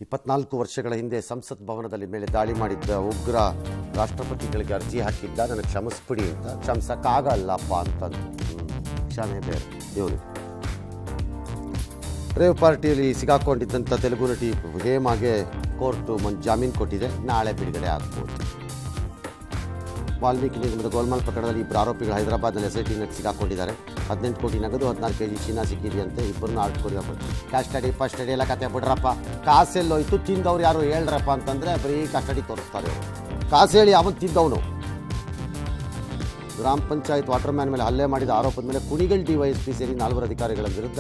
24 ವರ್ಷಗಳ ಹಿಂದೆ ಸಂಸತ್ ಭವನದಲ್ಲಿ ಮೇಲೆ ದಾಳಿ ಮಾಡಿದ್ದ ಉಗ್ರ ರಾಷ್ಟ್ರಪತಿಗಳಿಗೆ ಅರ್ಜಿ ಹಾಕಿದ್ದ, ನನಗೆ ಕ್ಷಮಿಸ್ಬಿಡಿ ಅಂತ. ಕ್ಷಮಿಸಕ್ಕಾಗಲ್ಲಪ್ಪ ಅಂತಂದು ಕ್ಷಮೆ ಬೇರೆ. ಇವನು ರೇವ್ ಪಾರ್ಟಿಯಲ್ಲಿ ಸಿಗಾಕೊಂಡಿದ್ದಂಥ ತೆಲುಗು ನಟಿ ಹೇಮಾಗೆ ಕೋರ್ಟು ಜಾಮೀನು ಕೊಟ್ಟಿದೆ. ನಾಳೆ ಬಿಡುಗಡೆ ಆಗ್ಬೋದು. ವಾಲ್ಮೀಕಿ ನಿಗಮದ ಗೋಲ್ಮಾಲ್ ಪ್ರಕರಣದಲ್ಲಿ ಇಬ್ಬರು ಆರೋಪಿಗಳು ಹೈದರಾಬಾದ್ನಲ್ಲಿ ಎಸ್ಐಟಿನಲ್ಲಿ ಸಿಗಾಕೊಂಡಿದ್ದಾರೆ. 18 ಕೋಟಿ ನಗದು, 14 kg ಚೀನಾ ಸಿಕ್ಕಿದೆಯಂತೆ. ಇಬ್ಬರನ್ನ ಆಡ್ಕೊಡಿದಪ್ಪ. ಕಸ್ಟಡಿ ಫಸ್ಟಡಿ ಎಲ್ಲ ಕತೆ ಬಿಡ್ರಪ್ಪ. ಕಾಸೆಲ್ಲೋಯ್ತು, ತಿಂದವ್ರು ಯಾರು ಹೇಳ್ರಪ್ಪ ಅಂತಂದರೆ ಬರೀ ಕಸ್ಟಡಿ ತೋರಿಸ್ತಾರೆ. ಕಾಸು ಹೇಳಿ ಅವನು ತಿಂದವನು. ಗ್ರಾಮ ಪಂಚಾಯತ್ ವಾಟರ್ ಮ್ಯಾನ್ ಮೇಲೆ ಹಲ್ಲೆ ಮಾಡಿದ ಆರೋಪದ ಮೇಲೆ ಕುಣಿಗಲ್ ಡಿವೈಎಸ್ಪಿ ಸೇರಿ 4 ಅಧಿಕಾರಿಗಳ ವಿರುದ್ಧ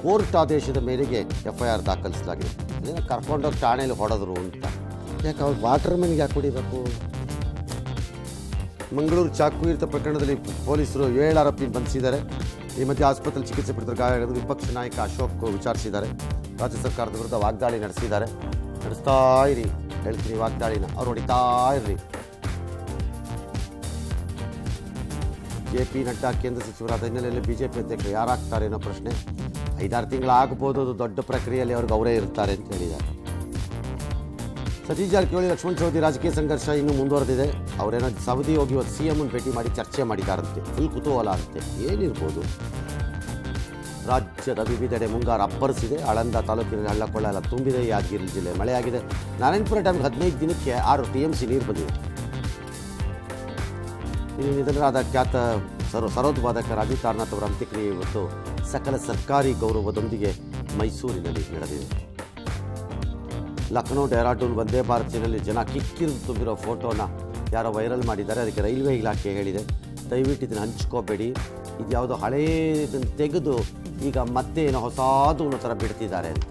ಕೋರ್ಟ್ ಆದೇಶದ ಮೇರೆಗೆ FIR ದಾಖಲಿಸಲಾಗಿದೆ. ಅದೇನೋ ಕರ್ಕೊಂಡೋಗಿ ಠಾಣೆಯಲ್ಲಿ ಹೊಡೆದ್ರು ಅಂತ. ಯಾಕೆ ಅವ್ರು ವಾಟರ್ ಮ್ಯಾನ್ಗೆ ಯಾಕೆ ಹೊಡಿಬೇಕು? ಮಂಗಳೂರು ಚಾಕು ಇರಿತ ಪ್ರಕರಣದಲ್ಲಿ ಪೊಲೀಸರು 7 ಆರೋಪಿ ಬಂಧಿಸಿದ್ದಾರೆ. ಈ ಮಧ್ಯೆ ಆಸ್ಪತ್ರೆಯಲ್ಲಿ ಚಿಕಿತ್ಸೆ ಪಡೆದ ಗಾಯಗಳನ್ನು ವಿಪಕ್ಷ ನಾಯಕ ಅಶೋಕ್ ವಿಚಾರಿಸಿದ್ದಾರೆ. ರಾಜ್ಯ ಸರ್ಕಾರದ ವಿರುದ್ಧ ವಾಗ್ದಾಳಿ ನಡೆಸ್ತಾ ಇರಿ, ಹೇಳ್ತೀನಿ ವಾಗ್ದಾಳಿನ. ಅವ್ರು ಹೊಡಿತಾ ಇರ್ರಿ. JP ನಡ್ಡಾ ಕೇಂದ್ರ ಸಚಿವರಾದ ಹಿನ್ನೆಲೆಯಲ್ಲಿ BJP ಅಧ್ಯಕ್ಷರು ಯಾರಾಗ್ತಾರೆ ಅನ್ನೋ ಪ್ರಶ್ನೆ. 5-6 ತಿಂಗಳು ಆಗ್ಬೋದು. ಅದು ದೊಡ್ಡ ಪ್ರಕ್ರಿಯೆಯಲ್ಲಿ ಅವ್ರಿಗೆ ಅವರೇ ಇರ್ತಾರೆ ಅಂತ ಹೇಳಿದ್ದಾರೆ. ಸತೀಶ್ ಜಾರಕಿಹೊಳಿ, ಲಕ್ಷ್ಮಣ್ ಸವದಿ ರಾಜಕೀಯ ಸಂಘರ್ಷ ಇನ್ನೂ ಮುಂದುವರೆದಿದೆ. ಅವರೇನೋ ಸವದಿ ಹೋಗಿ ಇವತ್ತು CM ಭೇಟಿ ಮಾಡಿ ಚರ್ಚೆ ಮಾಡಿದ್ದಾರಂತೆ. ಫುಲ್ ಕುತೂಹಲ ಅಂತೆ. ಏನಿರ್ಬೋದು? ರಾಜ್ಯದ ವಿವಿಧೆಡೆ ಮುಂಗಾರು ಅಬ್ಬರಿಸಿದೆ. ಆಳಂದ ತಾಲೂಕಿನಲ್ಲಿ ಹಳ್ಳಕೊಳ್ಳ ಎಲ್ಲ ತುಂಬಿದೆ. ಯಾದಗಿರಿ ಜಿಲ್ಲೆ ಮಳೆಯಾಗಿದೆ. ನಾರಾಯಣಪುರ ಡ್ಯಾಮ್ಗೆ 15 ದಿನಕ್ಕೆ 6 TMC ನೀರು ಬಂದಿದೆ. ಇನ್ನು ನಿಧನರಾದ ಖ್ಯಾತ ಸರೋದ್ವಾದಕ ರಾಜೀವ್ ತಾರನಾಥ್ ಅವರ ಅಂತ್ಯಕ್ರಿಯೆ ಇವತ್ತು ಸಕಲ ಸರ್ಕಾರಿ ಗೌರವದೊಂದಿಗೆ ಮೈಸೂರಿನಲ್ಲಿ ನಡೆದಿದೆ. ಲಕ್ನೋ ಡೆಹ್ರಾಡೂನ್ ವಂದೇ ಭಾರತಿನಲ್ಲಿ ಜನ ಕಿಕ್ಕಿರಿದು ತುಂಬಿರೋ ಫೋಟೋನ ಯಾರೋ ವೈರಲ್ ಮಾಡಿದ್ದಾರೆ. ಅದಕ್ಕೆ ರೈಲ್ವೆ ಇಲಾಖೆ ಹೇಳಿದೆ, ದಯವಿಟ್ಟು ಇದನ್ನು ಹಂಚ್ಕೋಬೇಡಿ. ಇದು ಯಾವುದೋ ಹಳೇದನ್ನು ತೆಗೆದು ಈಗ ಮತ್ತೆ ಏನೋ ಹೊಸದು ಅನ್ನೋ ಥರ ಬಿಡ್ತಿದ್ದಾರೆ ಅಂತ.